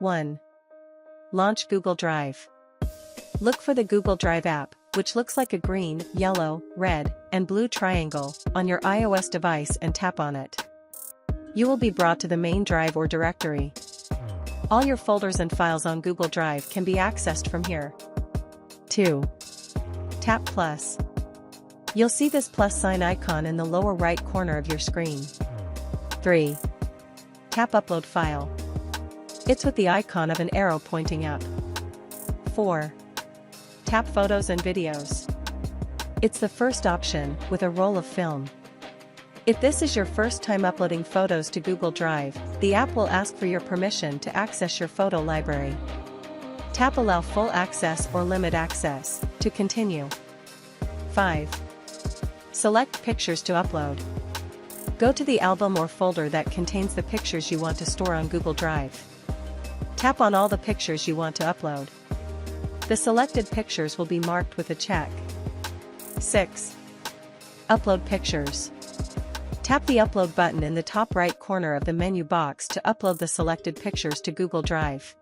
1. Launch Google Drive. Look for the Google Drive app, which looks like a green, yellow, red, and blue triangle, on your iOS device and tap on it. You will be brought to the main drive or directory. All your folders and files on Google Drive can be accessed from here. 2. Tap plus. You'll see this plus sign icon in the lower right corner of your screen. 3. Tap upload file. It's with the icon of an arrow pointing up. 4. Tap photos and videos. It's the first option, with a roll of film. If this is your first time uploading photos to Google Drive, the app will ask for your permission to access your photo library. Tap Allow Full Access or Limit Access to continue. 5. Select pictures to upload. Go to the album or folder that contains the pictures you want to store on Google Drive. Tap on all the pictures you want to upload. The selected pictures will be marked with a check. 6. Upload pictures. Tap the Upload button in the top right corner of the menu box to upload the selected pictures to Google Drive.